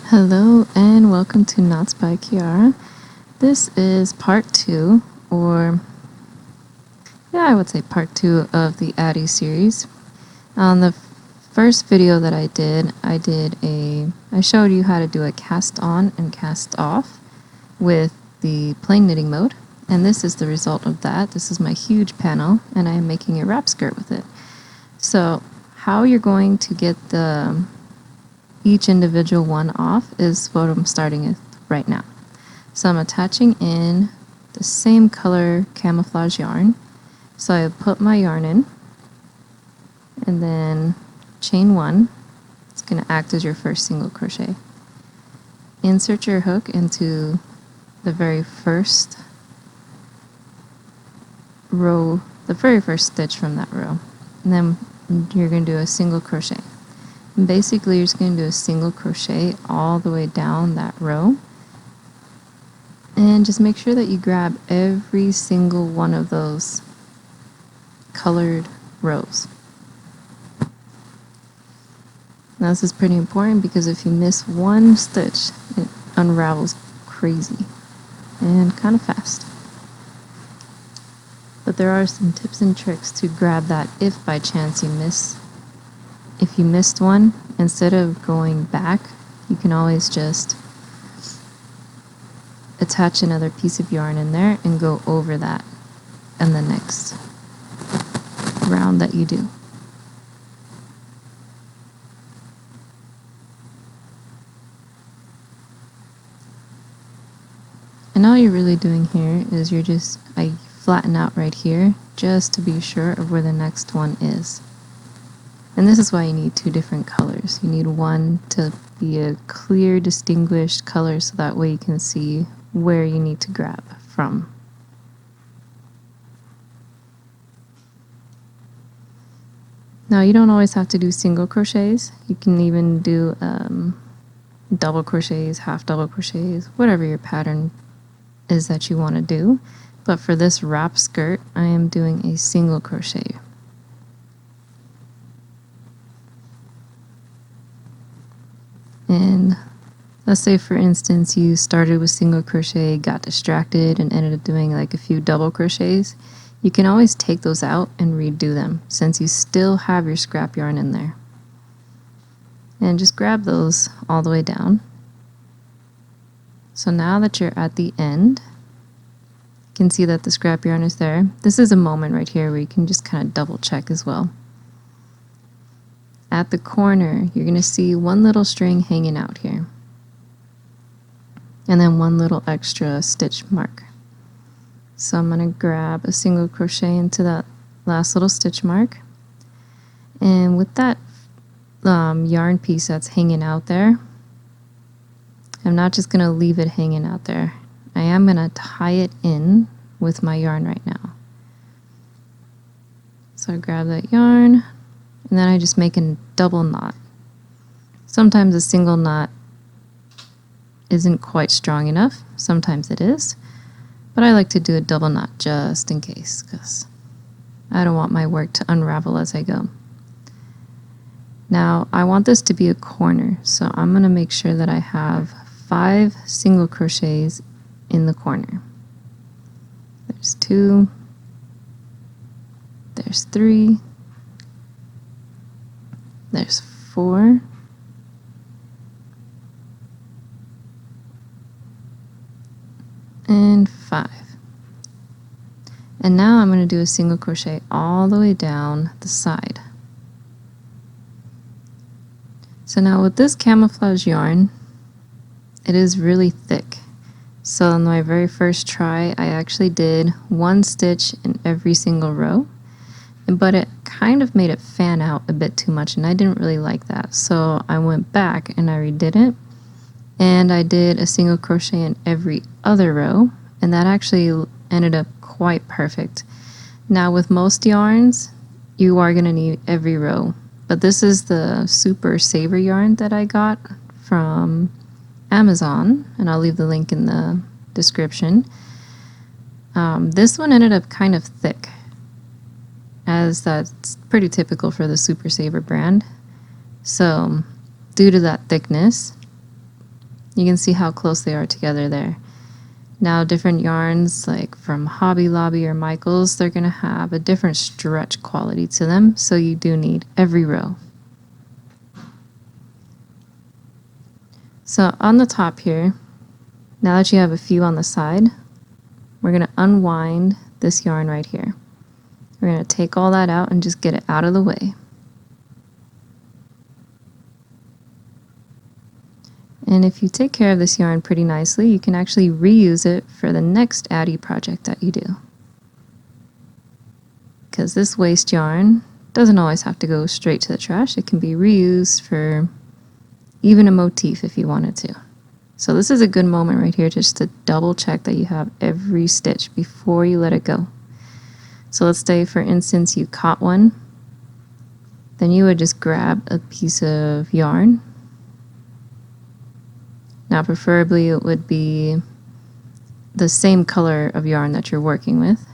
Hello and welcome to Knots by Kiara. This is part 2, or I would say part 2 of the Addi series. On the first video that I did, I showed you how to do a cast on and cast off with the plain knitting mode, and this is the result of that. This is my huge panel, and I am making a wrap skirt with it. So how you're going to get each individual one off is what I'm starting with right now. So I'm attaching in the same color camouflage yarn. So I put my yarn in and then chain 1. It's going to act as your first single crochet. Insert your hook into the very first row, the very first stitch from that row, and then you're going to do a single crochet. And basically you're just going to do a single crochet all the way down that row, and just make sure that you grab every single one of those colored rows. Now this is pretty important because if you miss one stitch, it unravels crazy and kind of fast. But there are some tips and tricks to grab that if by chance you miss. If you missed one, instead of going back, you can always just attach another piece of yarn in there and go over that in the next round that you do. And all you're really doing here is I flatten out right here just to be sure of where the next one is. And this is why you need two different colors. You need one to be a clear, distinguished color so that way you can see where you need to grab from. Now you don't always have to do single crochets. You can even do double crochets, half double crochets, whatever your pattern is that you want to do. But for this wrap skirt, I am doing a single crochet. And let's say, for instance, you started with single crochet, got distracted, and ended up doing like a few double crochets. You can always take those out and redo them since you still have your scrap yarn in there. And just grab those all the way down. So now that you're at the end, you can see that the scrap yarn is there. This is a moment right here where you can just kind of double check as well. At the corner, you're going to see one little string hanging out here, and then one little extra stitch mark. So I'm going to grab a single crochet into that last little stitch mark, and with that yarn piece that's hanging out there, I'm not just going to leave it hanging out there. I am going to tie it in with my yarn right now. So I grab that yarn, and then I just make a double knot. Sometimes a single knot isn't quite strong enough. Sometimes it is. But I like to do a double knot just in case, because I don't want my work to unravel as I go. Now I want this to be a corner, so I'm going to make sure that I have 5 single crochets in the corner. There's 2. There's 3. There's 4, and 5. And now I'm going to do a single crochet all the way down the side. So now with this camouflage yarn, it is really thick. So on my very first try, I actually did 1 stitch in every single row, but it kind of made it fan out a bit too much, and I didn't really like that. So I went back and I redid it, and I did a single crochet in every other row, and that actually ended up quite perfect. Now with most yarns, you are going to need every row, but this is the Super Saver yarn that I got from Amazon, and I'll leave the link in the description. This one ended up kind of thick, as that's pretty typical for the Super Saver brand. So due to that thickness, You can see how close they are together there. Now different yarns like from Hobby Lobby or Michaels, they're going to have a different stretch quality to them, so you do need every row. So on the top here, now that you have a few on the side, we're going to unwind this yarn right here. We're going to take all that out and just get it out of the way. And if you take care of this yarn pretty nicely, you can actually reuse it for the next Addi project that you do. Because this waste yarn doesn't always have to go straight to the trash. It can be reused for even a motif if you wanted to. So this is a good moment right here just to double check that you have every stitch before you let it go. So let's say, for instance, you caught one. Then you would just grab a piece of yarn. Now preferably it would be the same color of yarn that you're working with.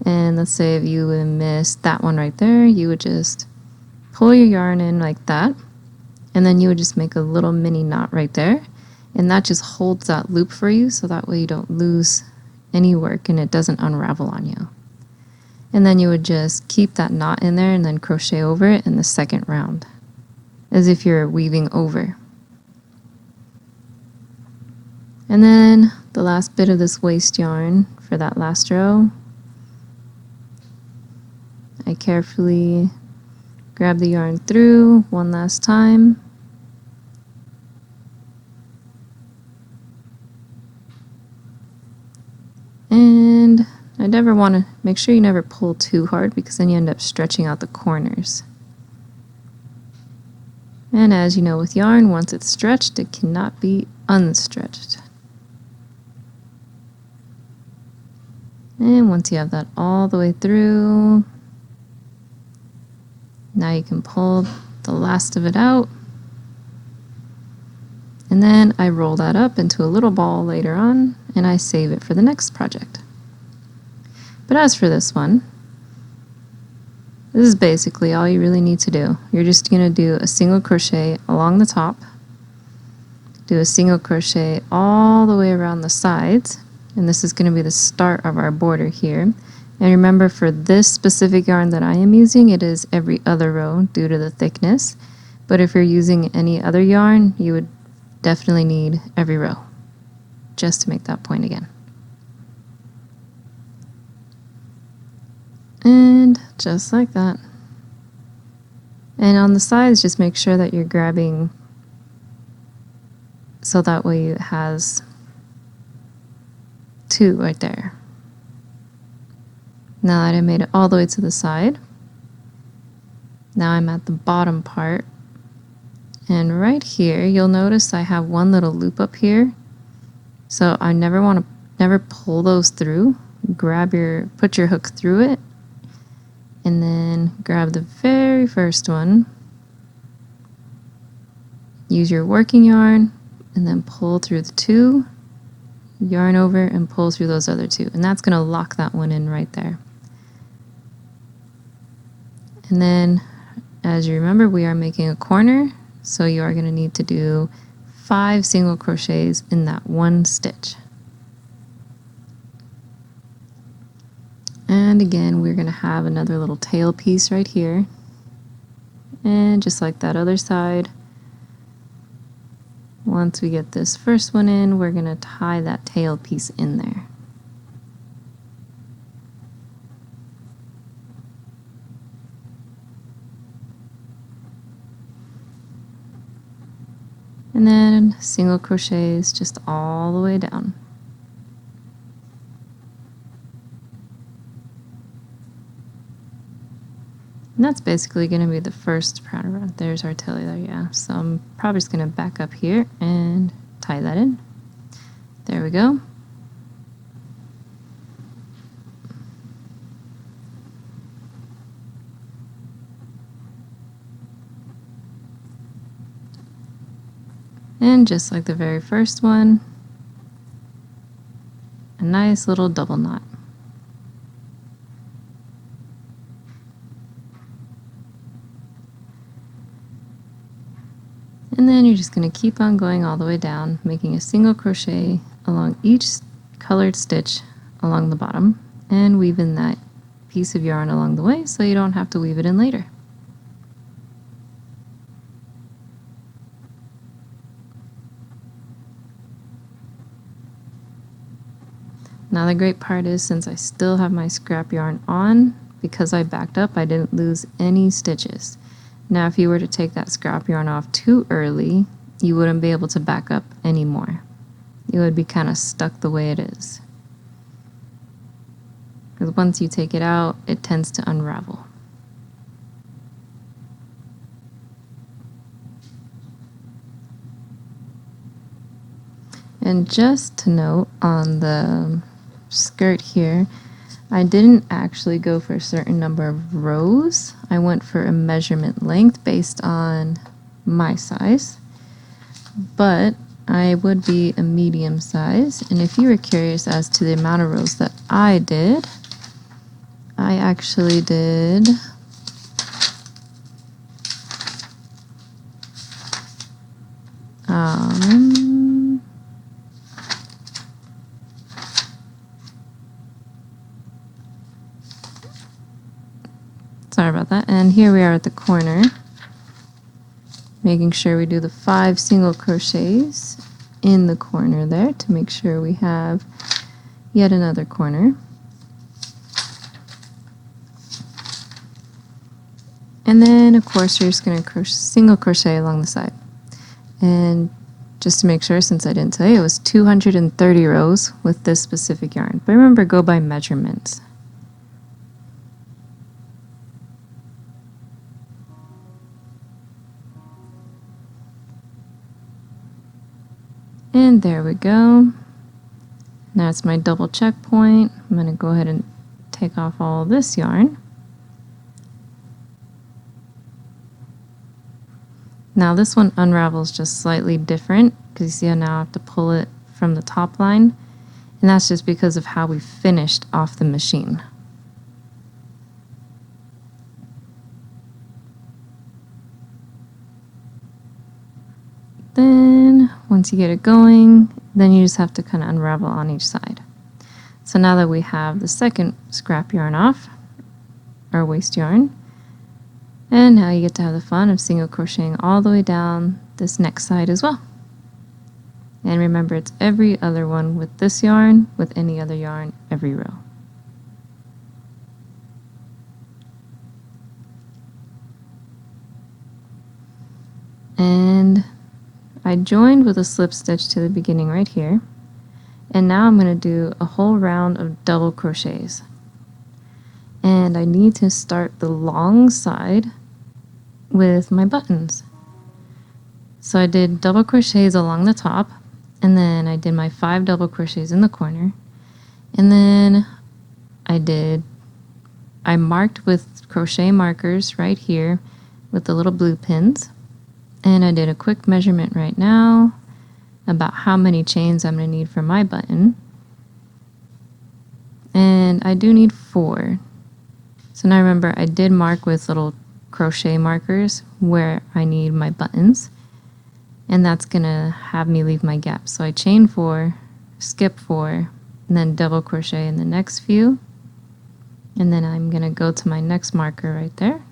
And let's say if you would miss that one right there, you would just pull your yarn in like that. And then you would just make a little mini knot right there. And that just holds that loop for you, so that way you don't lose any work and it doesn't unravel on you. And then you would just keep that knot in there and then crochet over it in the second round, as if you're weaving over. And then the last bit of this waste yarn for that last row, I carefully grab the yarn through one last time. And I never want to, make sure you never pull too hard because then you end up stretching out the corners. And as you know with yarn, once it's stretched, it cannot be unstretched. And once you have that all the way through, now you can pull the last of it out. And then I roll that up into a little ball later on, and I save it for the next project. But as for this one, this is basically all you really need to do. You're just going to do a single crochet along the top, do a single crochet all the way around the sides, and this is going to be the start of our border here. And remember, for this specific yarn that I am using, it is every other row due to the thickness. But if you're using any other yarn, you would definitely need every row, just to make that point again. And just like that. And on the sides, just make sure that you're grabbing so that way it has two right there. Now that I made it all the way to the side, now I'm at the bottom part. And right here, you'll notice I have one little loop up here. So I never pull those through. Put your hook through it, and then grab the very first one. Use your working yarn, and then pull through the two, yarn over, and pull through those other two. And that's gonna lock that one in right there. And then, as you remember, we are making a corner. So you are going to need to do 5 single crochets in that one stitch. And again, we're going to have another little tail piece right here. And just like that other side, once we get this first one in, we're going to tie that tail piece in there. And then single crochets just all the way down. And that's basically going to be the first round. There's our tail there, yeah. So I'm probably just going to back up here and tie that in. There we go. And just like the very first one, a nice little double knot. And then you're just going to keep on going all the way down, making a single crochet along each colored stitch along the bottom and weave in that piece of yarn along the way so you don't have to weave it in later. Now the great part is, since I still have my scrap yarn on, because I backed up, I didn't lose any stitches. Now if you were to take that scrap yarn off too early, you wouldn't be able to back up anymore. It would be kind of stuck the way it is. Because once you take it out, it tends to unravel. And just to note on the skirt here, I didn't actually go for a certain number of rows. I went for a measurement length based on my size, but I would be a medium size. And if you were curious as to the amount of rows that I did, I actually did sorry about that. And here we are at the corner, making sure we do the 5 single crochets in the corner there to make sure we have yet another corner. And then of course you're just going to single crochet along the side. And just to make sure, since I didn't tell you, it was 230 rows with this specific yarn. But remember, go by measurements. And there we go. Now it's my double checkpoint. I'm going to go ahead and take off all this yarn. Now this one unravels just slightly different, because you see how now I have to pull it from the top line, and that's just because of how we finished off the machine. Then once you get it going, then you just have to kind of unravel on each side. So now that we have the second scrap yarn off, or waste yarn, and now you get to have the fun of single crocheting all the way down this next side as well. And remember, it's every other one with this yarn, with any other yarn, every row. And I joined with a slip stitch to the beginning right here, and now I'm going to do a whole round of double crochets. And I need to start the long side with my buttons. So I did double crochets along the top, and then I did my 5 double crochets in the corner, and then I marked with crochet markers right here with the little blue pins. And I did a quick measurement right now about how many chains I'm going to need for my button. And I do need 4. So now remember, I did mark with little crochet markers where I need my buttons. And that's going to have me leave my gap. So I chain 4, skip 4, and then double crochet in the next few. And then I'm going to go to my next marker right there.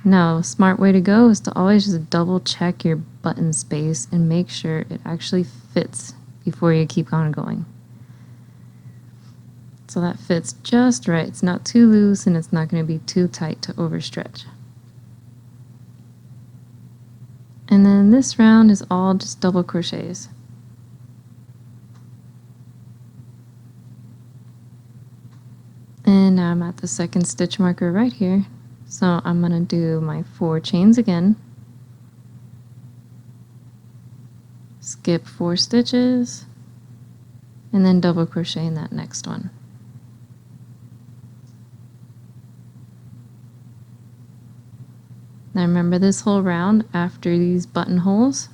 Now, a smart way to go is to always just double check your button space and make sure it actually fits before you keep on going. So that fits just right. It's not too loose and it's not going to be too tight to overstretch. And then this round is all just double crochets. And now I'm at the second stitch marker right here. So I'm going to do my 4 chains again, skip 4 stitches, and then double crochet in that next one. Now remember, this whole round after these buttonholes,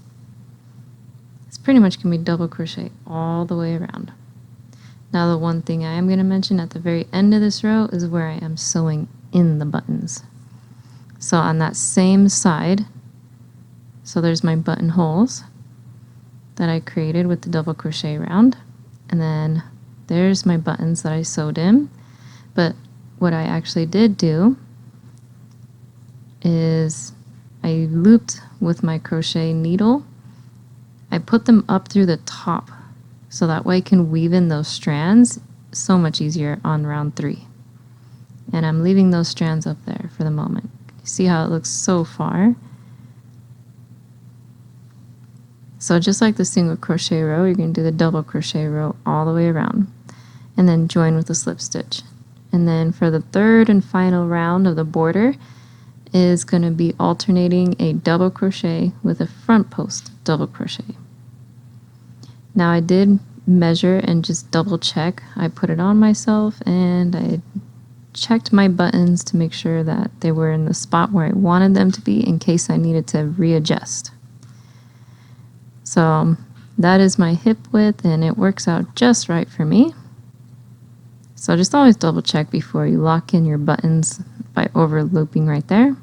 it's pretty much going to be double crochet all the way around. Now the one thing I am going to mention at the very end of this row is where I am sewing in the buttons. So on that same side, So there's my buttonholes that I created with the double crochet round, and then there's my buttons that I sewed in. But what I actually did do is I looped with my crochet needle. I put them up through the top so that way I can weave in those strands so much easier on round 3. And I'm leaving those strands up there for the moment. See how it looks so far? So just like the single crochet row, you're going to do the double crochet row all the way around and then join with a slip stitch. And then for the third and final round of the border is going to be alternating a double crochet with a front post double crochet. Now I did measure and just double check. I put it on myself and I checked my buttons to make sure that they were in the spot where I wanted them to be in case I needed to readjust. So that is my hip width and it works out just right for me. So just always double check before you lock in your buttons by over looping right there.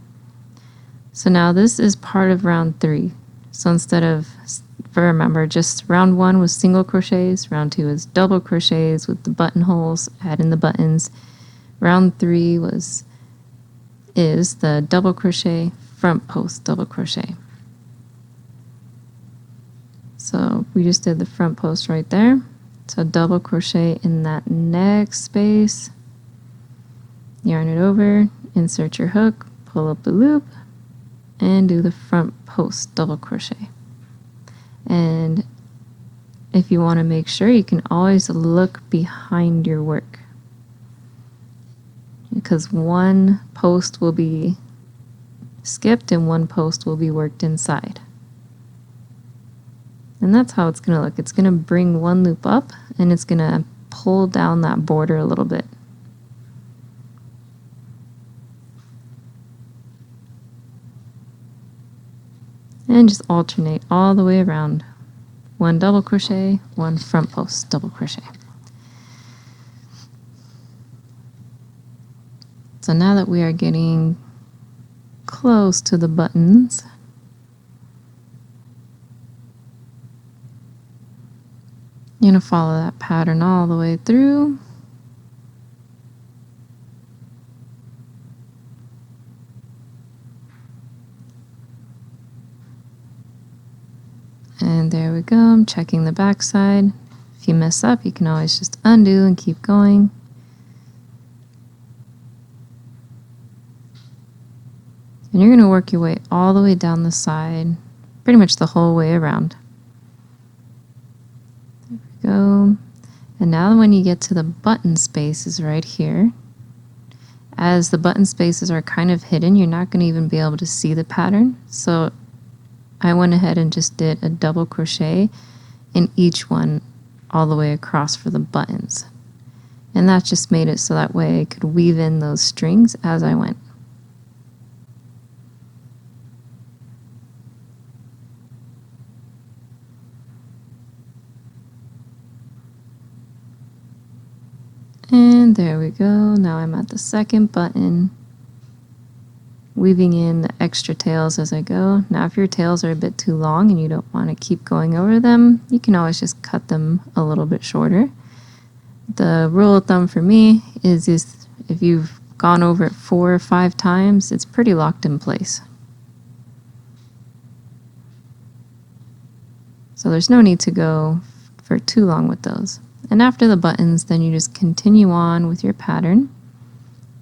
So now this is part of round 3. So instead of, remember, just round 1 was single crochets, round 2 is double crochets with the buttonholes, add in the buttons. Round 3 is the double crochet, front post double crochet. So we just did the front post right there. So double crochet in that next space, yarn it over, insert your hook, pull up the loop, and do the front post double crochet. And if you want to make sure, you can always look behind your work, because one post will be skipped and one post will be worked inside. And that's how it's going to look. It's going to bring one loop up and it's going to pull down that border a little bit. And just alternate all the way around. One double crochet, one front post double crochet. So now that we are getting close to the buttons, you're going to follow that pattern all the way through. And there we go, I'm checking the back side. If you mess up, you can always just undo and keep going. And you're going to work your way all the way down the side, pretty much the whole way around. There we go. And now when you get to the button spaces right here, as the button spaces are kind of hidden, you're not going to even be able to see the pattern. So I went ahead and just did a double crochet in each one all the way across for the buttons. And that just made it so that way I could weave in those strings as I went. And there we go. Now I'm at the second button, weaving in the extra tails as I go. Now if your tails are a bit too long and you don't want to keep going over them, you can always just cut them a little bit shorter. The rule of thumb for me is if you've gone over it 4 or 5 times, it's pretty locked in place. So there's no need to go for too long with those. And after the buttons, then you just continue on with your pattern.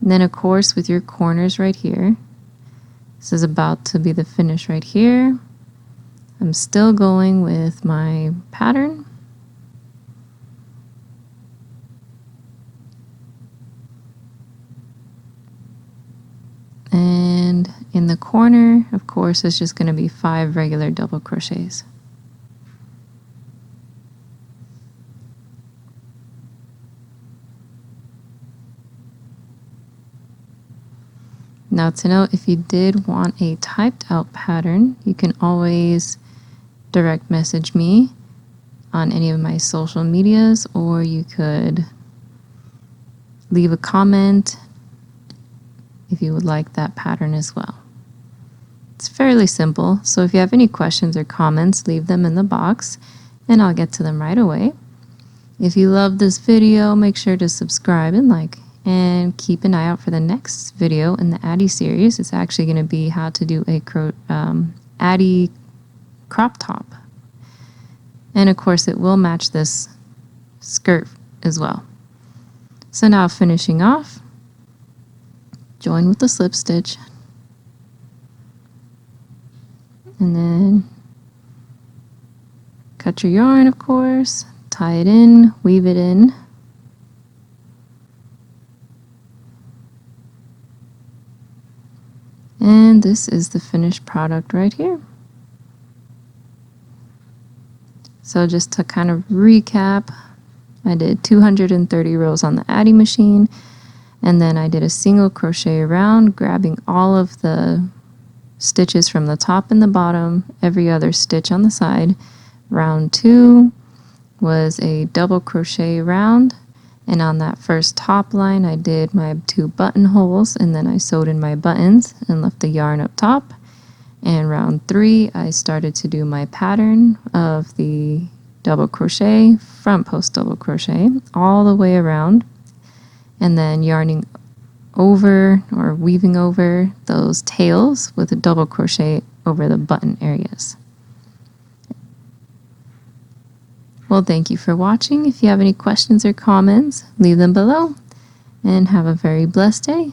And then of course with your corners right here, this is about to be the finish right here. I'm still going with my pattern. And in the corner, of course, it's just going to be 5 regular double crochets. Now to note, if you did want a typed out pattern, you can always direct message me on any of my social medias, or you could leave a comment if you would like that pattern as well. It's fairly simple, so if you have any questions or comments, leave them in the box and I'll get to them right away. If you love this video, make sure to subscribe and like, and keep an eye out for the next video in the Addi series. It's actually going to be how to do a Addi crop top. And of course it will match this skirt as well. So now finishing off, join with the slip stitch. And then cut your yarn, of course, tie it in, weave it in. And this is the finished product right here. So just to kind of recap, I did 230 rows on the Addi machine, and then I did a single crochet around, grabbing all of the stitches from the top and the bottom, every other stitch on the side. Round 2 was a double crochet around, and on that first top line I did my 2 buttonholes, and then I sewed in my buttons and left the yarn up top. And round 3 I started to do my pattern of the double crochet, front post double crochet all the way around, and then yarning over or weaving over those tails with a double crochet over the button areas. Well, thank you for watching. If you have any questions or comments, leave them below, and have a very blessed day.